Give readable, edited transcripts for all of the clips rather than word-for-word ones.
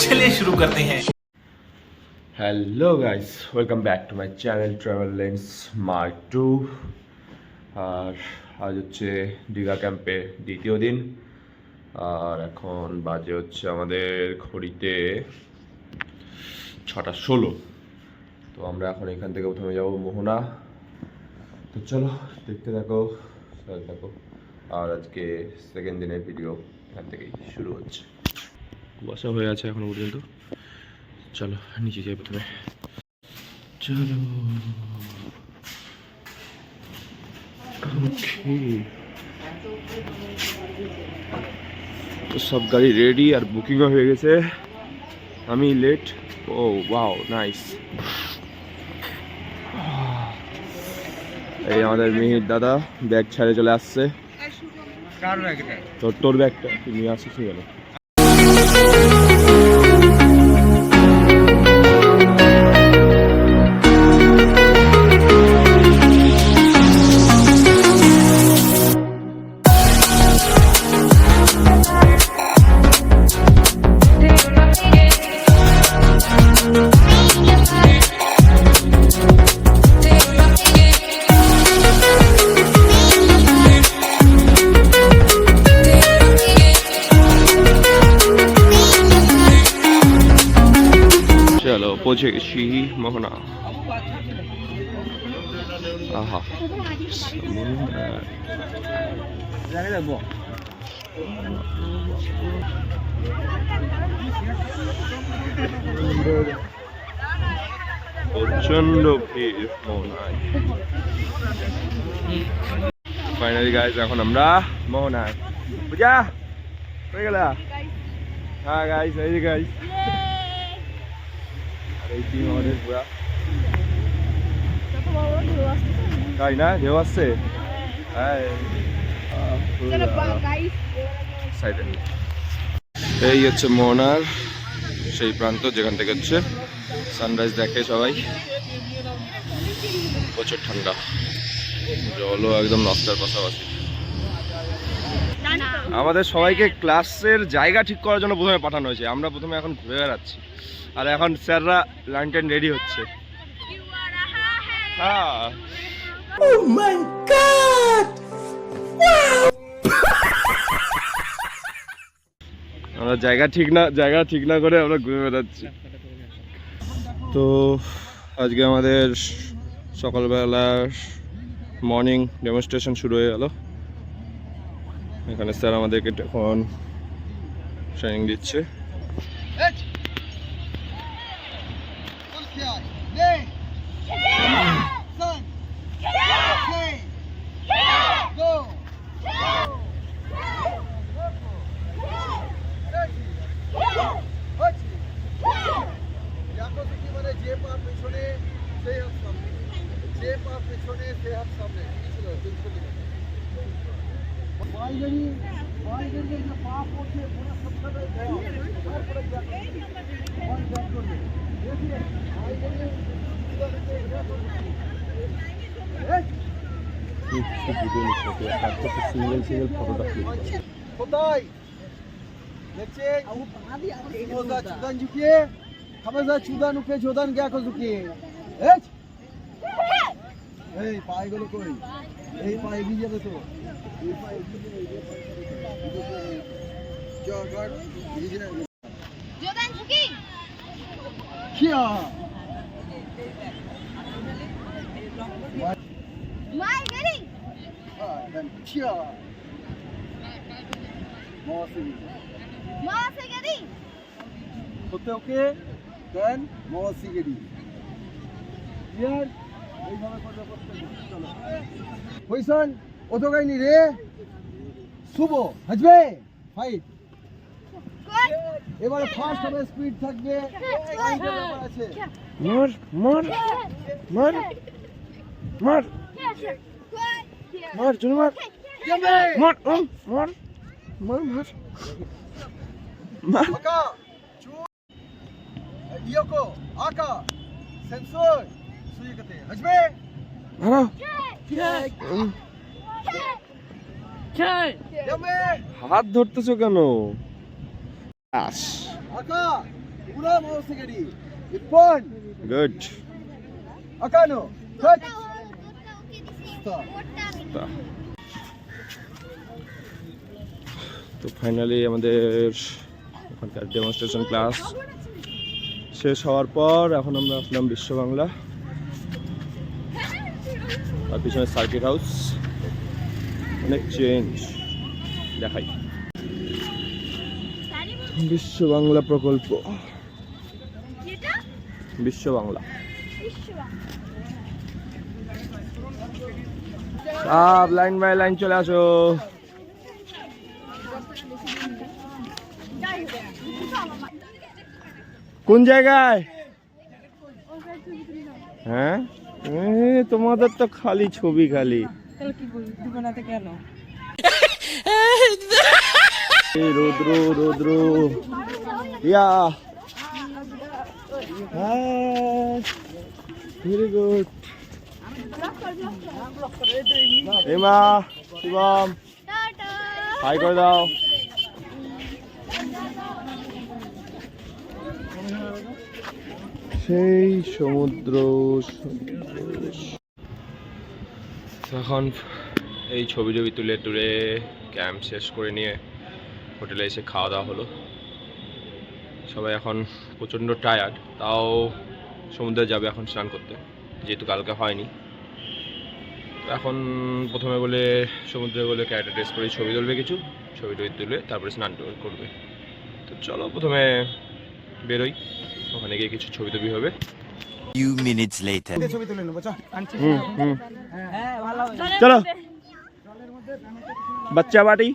चलिए शुरू करते हैं। Hello guys, welcome back to my channel travel lens mark 2। আর আজ হচ্ছে দীঘা ক্যাম্পের দ্বিতীয় দিন। আর এখন বাজে হচ্ছে আমাদের ঘড়িতে 6:16। তো আমরা এখন এখান থেকে প্রথমে যাব মোহনা। তো চলো দেখতে থাকো, সাথে থাকো। আর আজকে সেকেন্ড দিনের ভিডিও এখান থেকেই শুরু হচ্ছে। কুয়াশা হয়ে আছে এখনো পর্যন্ত। চলো নিচে যাই প্রথমে। চলো তো সব গাড়ি রেডি আর বুকিংও হয়ে গেছে, আমি লেট। ও ওয়াও নাইস। এই আমাদের মিহির দাদা ব্যাগ ছেড়ে চলে আসছে। তোর ব্যাগটা তুই নিয়ে আসিস গেল। চলো পৌঁছে গেছি মোহনা। আহা প্রচন্ড ভিড় মোহনায়। ফাইনালি গাইজ এখন আমরা মোহনায়। পূজা হয়ে গেল। হ্যাঁ গাইজ, এই যে গাইজ এই টিম আমাদের পুরা। তাই না, ঢেউ আসছে। এই হচ্ছে মোহনার সেই প্রান্ত যেখান থেকে হচ্ছে সানরাইজ দেখে সবাই। প্রচুর ঠান্ডা, জলও একদম নষ্টের পাশাপাশি। আমাদের সবাইকে ক্লাসের জায়গা ঠিক করার জন্য প্রথমে পাঠানো হয়েছে। আমরা প্রথমে এখন ঘুরে বেড়াচ্ছি আর এখন স্যাররা লাইন টাইন রেডি হচ্ছে। আমরা জায়গা ঠিক না করে আমরা ঘুরে বেড়াচ্ছি। তো আজকে আমাদের সকালবেলার মর্নিং ডেমনস্ট্রেশন শুরু হয়ে গেল। এখানে স্যার আমাদেরকে এখন ট্রেনিং দিচ্ছে। কোথায় ঝুঁকিয়ে চুদান উঠে চোদান কে ঝুঁকিয়ে এই পায়েগুলো কই, এই পায়ে এগিয়ে যাবে তো। ওকে দেন মহাসিগেরি ক্লিয়ার। এইভাবে কথা করতে চলো। কইসন অত গাইনি রে শুভ হাজবে ফাইট। এবারে ফার্স্ট হবে, স্পিড থাকবে। আছে মার মার মার মার মার জোরে মার মার মার মার মার মার। আকা ইয়োকো আকা সেন্সর সুই করতে হাজবে মারো। হাত ধরতেছো কেন? আকা Una Mosegari. Ipon. Good Akano. Touch. Stop. তো ফাইনালি আমাদের ওখানকার ডেমনস্ট্রেশন ক্লাস শেষ হওয়ার পর এখন আমরা আসলাম বিশ্ব বাংলা আর পিছনে সার্কিট হাউস। অনেক চেঞ্জ দেখাই। বিশ্ব বাংলা প্রকল্প, বিশ্ব বাংলা সব লাইন বাই লাইন চলে আসো। কোন জায়গায়? হ্যাঁ তোমাদের তো খালি ছবি খালি। রৌদ্র রৌদ্র ইয়া ভেরি গুড। এমা শিবম হাই করে দাও। সেই সমুদ্র এখন এই ছবি তুলে টুলে ক্যাম্প শেষ করে নিয়ে হোটেলে এসে খাওয়া দাওয়া হলো। সবাই এখন প্রচণ্ড টায়ার্ড, তাও সমুদ্রে যাবে এখন স্নান করতে, যেহেতু কালকে হয়নি। এখন প্রথমে বলে সমুদ্রে বলে ক্যারেক্টার ড্রেস করে ছবি তুলবে, কিছু ছবি তুলে তারপরে স্নান করবে। তো চলো প্রথমে বেরোই, ওখানে গিয়ে কিছু ছবি টবি হবে। Few minutes later. চলো বাচ্চা বাটি।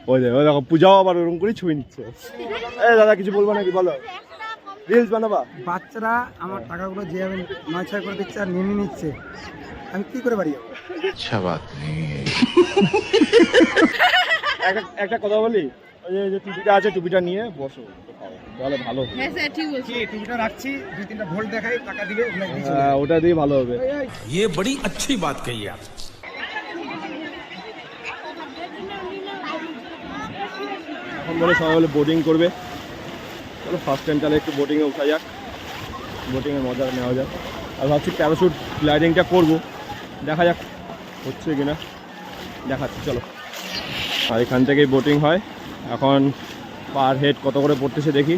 ওই দেখো পূজাও আবার ওরকম করে ছবি নিচ্ছে। এই দাদা কিছু বলবো নাকি, বলো। রিলস বানাবা? বাচ্চারা আমার টাকাগুলো যেভাবে নয় ছয় করে দিচ্ছে আর নিয়ে নিচ্ছে, আমি কি করে বাড়ি যাবো? একটা কথা বলি, ওই যে টুপিটা আছে, টুপিটা নিয়ে বসো তাহলে ভালো হবে। কি টুপিটা রাখছি, 2-3টা ভোল্ট দেখাই, টাকা দিবে, ওটা দিয়ে ভালো হবে। ये बड़ी अच्छी बात कही आप। এখন বলে সবাই বলে বোটিং করবে। চলো ফার্স্ট টাইম তাহলে একটু বোটিংয়ে উঠা যাক, বোটিংয়ের মজা নেওয়া যাক। আর ভাবছি প্যারাশুট গ্লাইডিংটা করবো, দেখা যাক হচ্ছে কিনা, দেখাচ্ছি চলো। আর এখান থেকেই বোটিং হয়। এখন পার হেড কত করে পড়তেছে দেখি,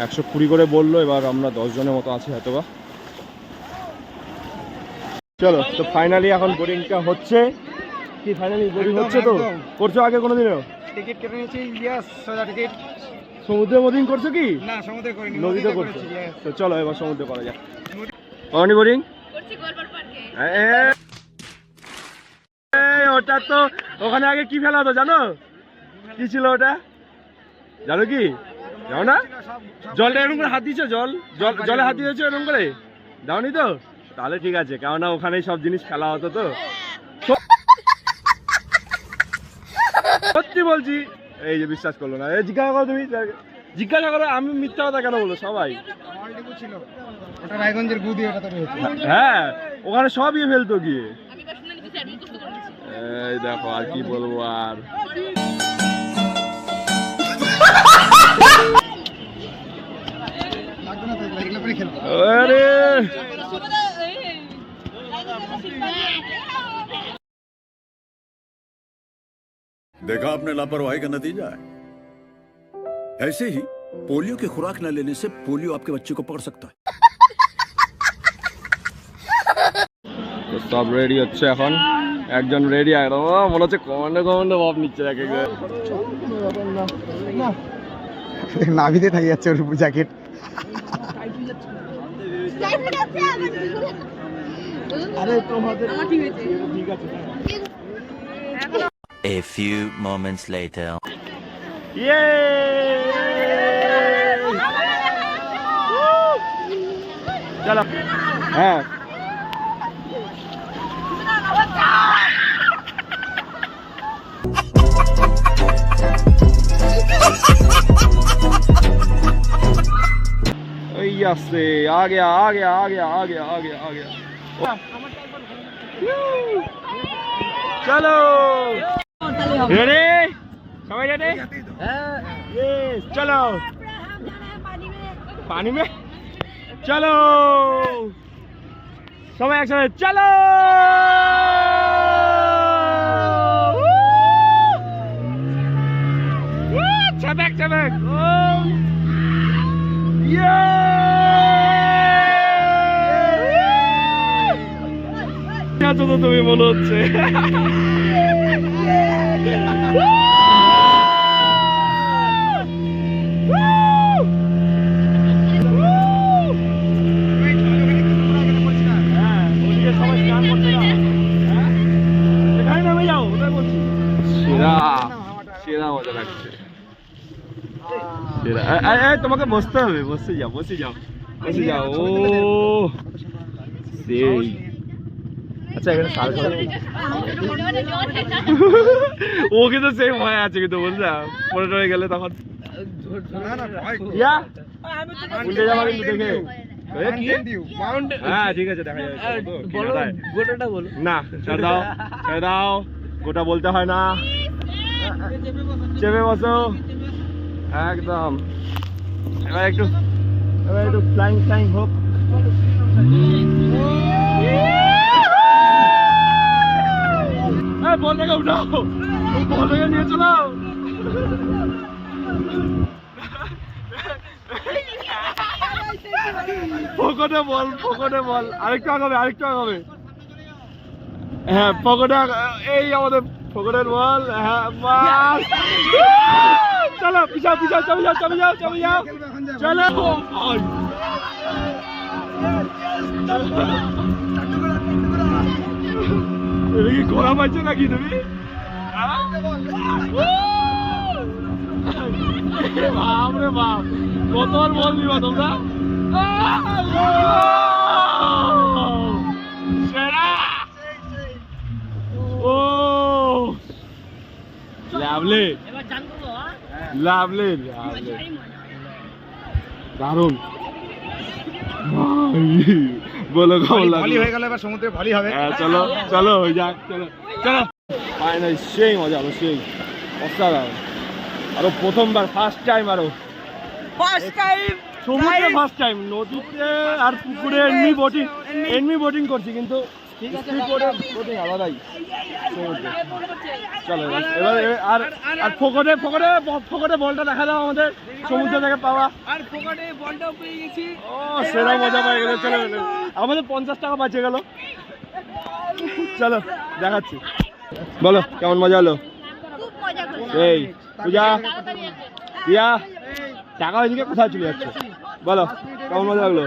120 করে বললো, এবার আমরা 10 জনের মতো আছি হয়তো বা। চলো তো ফাইনালি এখন বোটিংটা হচ্ছে। কি ফাইনালি বোটিং হচ্ছে? তো করছো আগে কোনোদিনও? টিকিট কেটে নিয়েছি, ইয়েস, সোজা টিকিট। সমুদ্রে বোটিং করছো কি? না সমুদ্রে করিনি, নদীতে করছো। তো চলো এবার সমুদ্রে করা যাক। কখনই বোটিং করছি গোলপাড় পার্কে। ওটা তো ওখানে আগে কি ফেলা হতো জানো? কি ছিল ওটা জানো কি? জানো না? জলটা এরকম করে হাত দিয়েছো, জলে হাত দিয়েছো এরকম করে, দাওনি তো? তাহলে ঠিক আছে, কেননা ওখানেই সব জিনিস ফেলা হতো। তো সত্যি বলছি, এই যে বিশ্বাস করলো না, জিজ্ঞাসা করো, তুমি জিজ্ঞাসা করো, আমি মিথ্যা কথা কেন বলবো? সবাই ছিল ওটা রায়গঞ্জের গুদি, ওটা তো রয়েছে। হ্যাঁ ওখানে সবই ফেলতো গিয়ে। এই দেখো আর কি বলবো আর। আরে देखा आपने लापरवाही का नतीजा है। ऐसे ही पोलियो की खुराक न लेने से पोलियो आपके बच्चे को पकड़ सकता है। তো সব রেডি হচ্ছে এখন, একজন রেডি একদম মনে হচ্ছে কমান্ডো ভাব নিচ্ছে এক এক। নাভিতে থাকি যাচ্ছে ওর জ্যাকেট। আরে তোমাদের ঠিক আছে। A few moments later. ইয়ে চলো। হ্যাঁ से आ गया आ गया आ गया आ गया आ गया आ गया चलो रेडी सबाई रेडी यस चलो पानी में चलो समय একসাথে চলো ছবেক ছবেক তো তুমি মনে হচ্ছে সেরা মজা লাগছে তোমাকে বসতে হবে বসে যাও বসে যাও বসে যাও ও সেই আচ্ছা এখানে সার ও কিন্তু সেই ভয় আছে কিন্তু বুঝলাম পরে টরে গেলে তখন উল্টে যাওয়া কিন্তু দেখে হ্যাঁ ঠিক আছে দেখা যাবে গোটাটা বলো না ছেড়ে দাও ছেড়ে দাও গোটা বলতে হয় না চেপে বসো একদম এবার একটু ফ্লাইং ফ্লাইং হোক বলটাকে উঠাও বলটাকে নিয়ে চলো পকেটে বল আরেকটু আগাবে হ্যাঁ পকেটে এই আমাদের পকেটের বল হ্যাঁ বাস চলো পিছাও চলে যাও চলো এটা কি ঘোরা পাইছো নাকি তুমি বাপ রে বাপ কত বল দিবা তোমরা ও লাভলি দারুন বলো ভলি হয়ে গেল এবার সমুদ্রে ভলি হবে চলো হয়ে যাক চলো ফাইনাল সেই মজা হলো সেই অসাধারণ আরো প্রথমবার ফার্স্ট টাইম সমুদ্রে ফার্স্ট টাইম নদীতে আর পুকুরে এমনি বোটিং করছি কিন্তু বোটিং আলাদাই সমুদ্রে চলো এবার আর ফোকটে বলটা দেখা দাও আমাদের সমুদ্র থেকে পাওয়া আর ফোকটে বলটাও পেয়ে গেছি ও সেরা মজা পেয়ে গেল চলো আমাদের 50 টাকা বাঁচে গেল চলো দেখাচ্ছি বলো কেমন মজা হলো এই পূজা রিয়া টাকা ওইদিকে কোথায় চলে যাচ্ছে বলো কেমন মজা লাগলো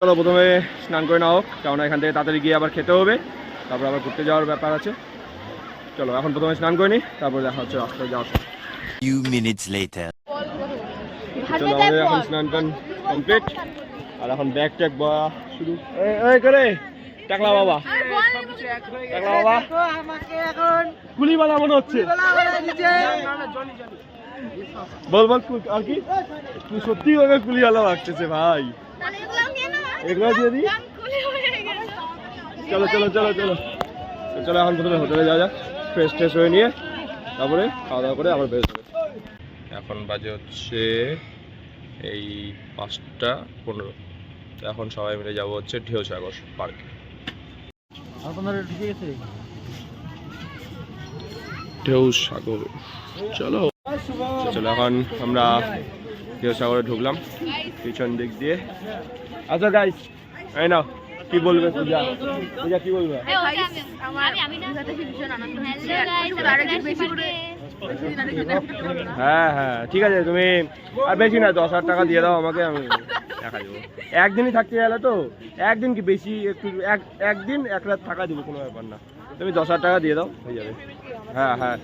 চলো প্রথমে স্নান করে নাও কারণ এখান থেকে তাড়াতাড়ি গিয়ে আবার খেতে হবে তারপর আবার ঘুরতে যাওয়ার ব্যাপার আছে চলো এখন প্রথমে স্নান করে নিই তারপর দেখা হচ্ছে রাস্তায় যাওয়ার few minutes later চলো আমাদের এখন স্নান টান কমপ্লিট আর এখন ব্যাগ ট্যাগ বা শুরু এই করে টাকলা বাবা কুলি বালা মনে হচ্ছে বল আর কি তুই সত্যি ভাবে কুলি বালা লাগতেছে ভাই এগুলো দিয়ে দিই চলো এখন প্রথমে হোটেলে যাওয়া যাক ফ্রেশ হয়ে নিয়ে তারপরে খাওয়া দাওয়া করে আবার বের হবে এখন বাজে হচ্ছে এই 5:15 এখন সবাই মিলে যাবো হচ্ছে ঢেউসাগর পার্কে ঢেউসাগর চলো এখন আমরা ঢেউসাগরে ঢুকলাম পিছন দিক দিয়ে আচ্ছা গাইস এই নাও কি বলবে পূজা কি বলবে হ্যাঁ ঠিক আছে তুমি আর বেশি না 10,000 টাকা দিয়ে দাও আমাকে আমি দেখা দেবো একদিনই থাকতে গেলে তো একদিন কি বেশি একটু একদিন এক রাত থাকা দেবো কোনো ব্যাপার না তুমি 10,000 টাকা দিয়ে দাও হয়ে যাবে হ্যাঁ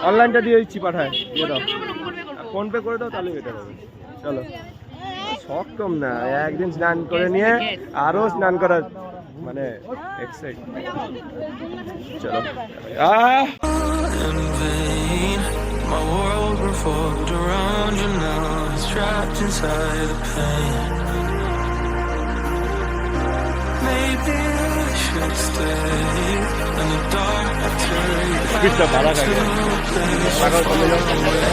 অনলাইনটা দিয়ে দিচ্ছি পাঠায় দিয়ে দাও ফোনপে করে দাও তাহলে বেটার হবে চলো শখ কম না একদিন স্নান করে নিয়ে আরো স্নান করার মানে এক্সাইট চলো My world revolved around you, now it's trapped inside the pain. Maybe I should stay in the dark after you. টিকিটটা ভাড়া থাকে টাকা কমে যাওয়ার সম্ভাবনা।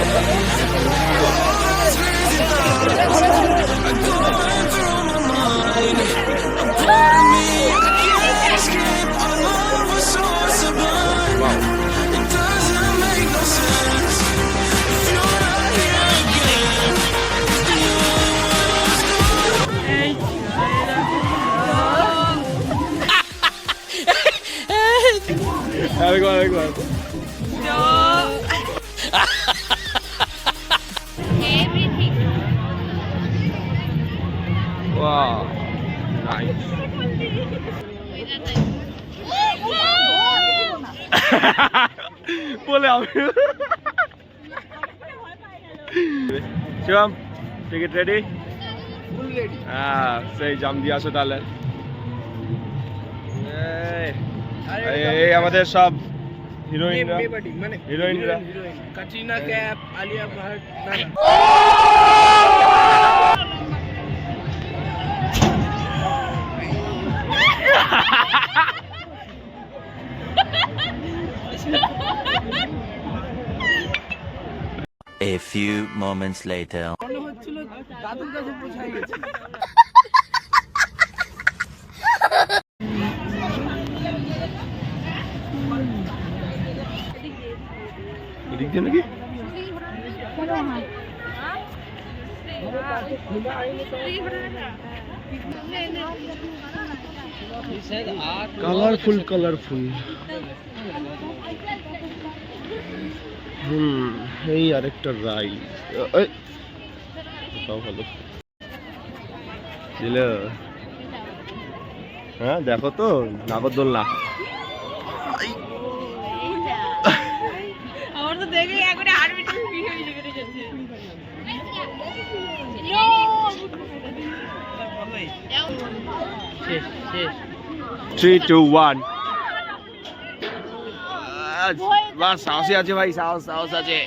একবার Wow, nice. বলে আমি শিবম টিকিট রেডি? হ্যাঁ সেই জাম দিয়ে আসো তাহলে। এই আমাদের সব হিরোইনরা হিরোইনরা Katrina Kaif, Alia Bhatt, A few moments later. মনে হচ্ছিল দাদুর কাছে পৌঁছায় গেছে। এদিক দিয়ে নাকি? কালারফুল কালারফুল এই আরেকটা রাইড ভালো দিল। হ্যাঁ দেখো তো নাগরদোলনা আমার তো দেখে একবারে হার্টবিট ফ্রি হয়ে যাচ্ছে। 3, 2, 1 বাস সাহসী আছে ভাই, সাহস সাহস আছে,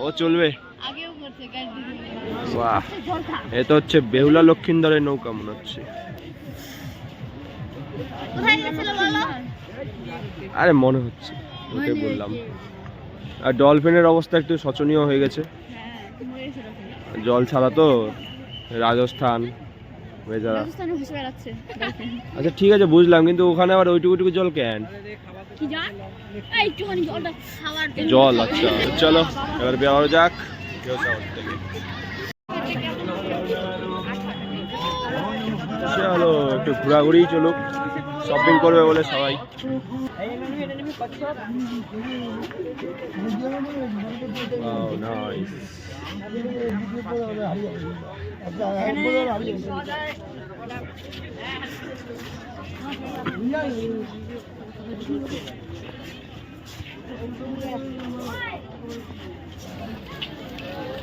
ও চলবে। আগেও করছে গাড়ি। বাহ এ তো হচ্ছে বেহুলা লক্ষিন্দরের নৌকা মনে হচ্ছে। কোথায় গেছিল বলো? আরে মনে হচ্ছে ওকে বললাম। আর ডলফিনের অবস্থা একটু শোচনীয় হয়ে গেছে, জল ছাড়া তো। রাজস্থান বেচারা। রাজস্থানে ঘুরে বেড়াচ্ছে। আচ্ছা ঠিক আছে বুঝলাম, কিন্তু ওখানে আবার ওইটুকু জল কেন? কি জান? এই একটুখানি জলটা খাওয়ার জন্য। জল আচ্ছা চলো এবার বেরো যাক। চলো একটু ঘোরাঘুরি চলুক, শপিং করবে বলে সবাই। Oh, nice.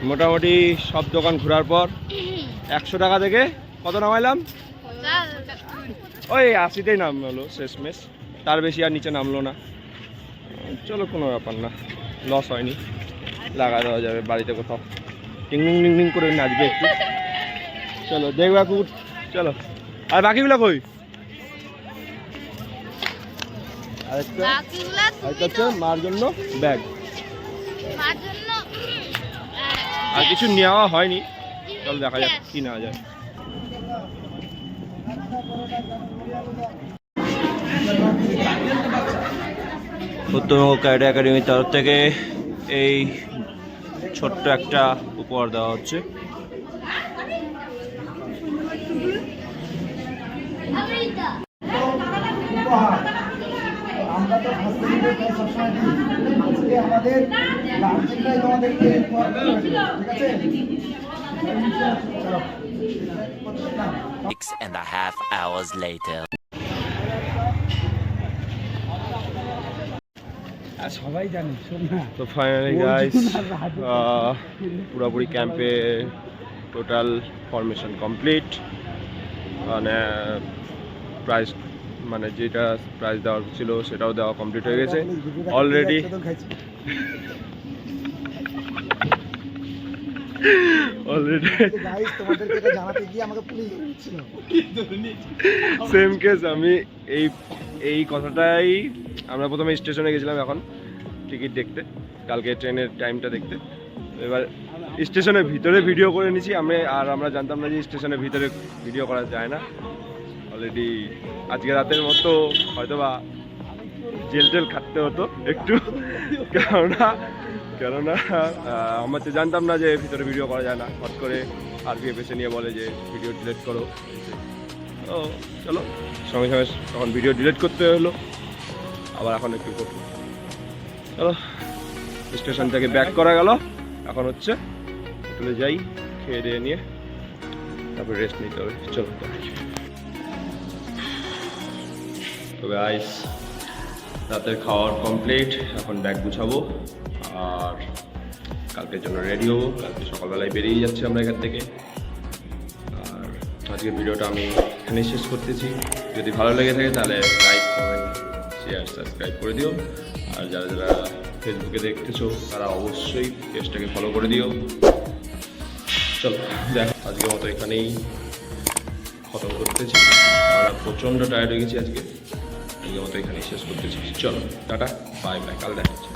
মোটামুটি সব দোকান ঘোরার পর 100 টাকা থেকে কত নামাইলাম? ওই 80তেই নামলো শেষমেশ, তার বেশি আর নিচে নামলো না। চলো কোনো ব্যাপার না, লস হয়নি, লাগা দেওয়া যাবে বাড়িতে কোথাও। টিং টিং টিং টিং করে নাচবে একটু। চলো দেখবা কুট, চলো। আর বাকিগুলো কই? আরেকটা হচ্ছে মার জন্য ব্যাগ, আর কিছু নেওয়া হয়নি। চল দেখা যাক কি নেওয়া যায়। উত্তমবঙ্গ ক্যারেটে একাডেমির তরফ থেকে এই ছোট্ট একটা উপহার দেওয়া হচ্ছে। আমরা তো সবসময় আজকে আমাদের গার্জেনরাই তোমাদেরকে ঠিক আছে। 6.5 hours later. সবাই জানে শোন না। তো ফাইনালি গাইস পুরোপুরি ক্যাম্পে টোটাল ফরমেশন কমপ্লিট। মানে প্রাইস মানে যেটা প্রাইস দেওয়ার ছিল সেটাও দেওয়া কমপ্লিট হয়ে গেছে অলরেডি। সেম কেস আমি এই কথাটাই আমরা প্রথমে স্টেশনে গেছিলাম, এখন টিকিট দেখতে, কালকে ট্রেনের টাইমটা দেখতে। এবার স্টেশনের ভিতরে ভিডিও করে নিয়েছি আমরা জানতাম না যে স্টেশনের ভিতরে ভিডিও করা যায় না। অলরেডি আজকে রাতের মতো হয়তোবা জেল টেল খাটতে হতো একটু, কেননা আমরা তো জানতাম না যে ভিতরে ভিডিও করা যায় না। হট করে আরপিএফ এসে নিয়ে বলে যে ভিডিও ডিলিট করো। তো চলো সঙ্গে সঙ্গে তখন ভিডিও ডিলিট করতে হলো, আবার এখন একটু করবো। চলো স্টেশন থেকে ব্যাক করা গেল, এখন হচ্ছে হোটেলে যাই, খেয়ে দিয়ে নিয়ে তারপর রেস্ট নিতে হবে। চলো তো গাইস, রাতের খাওয়ার কমপ্লিট, এখন ব্যাগ গুছাবো আর কালকের জন্য রেডি হবো। কালকে সকালবেলায় বেরিয়ে যাচ্ছি আমরা এখান থেকে। আর আজকের ভিডিওটা আমি এখানেই শেষ করতেছি। যদি ভালো লেগে থাকে তাহলে লাইক, কমেন্ট, শেয়ার, সাবস্ক্রাইব করে দিও। আর যারা যারা ফেসবুকে দেখতেছো তারা অবশ্যই পেজটাকে ফলো করে দিও। চলো দেখো, আজকের মতো এখানেই খতম করতেছি। আমরা প্রচণ্ড টায়ার্ড হয়ে গেছি আজকে মতো এখানেই শেষ করতেছি। চলো টাটা, বাই বাই, কাল দেখা হচ্ছে।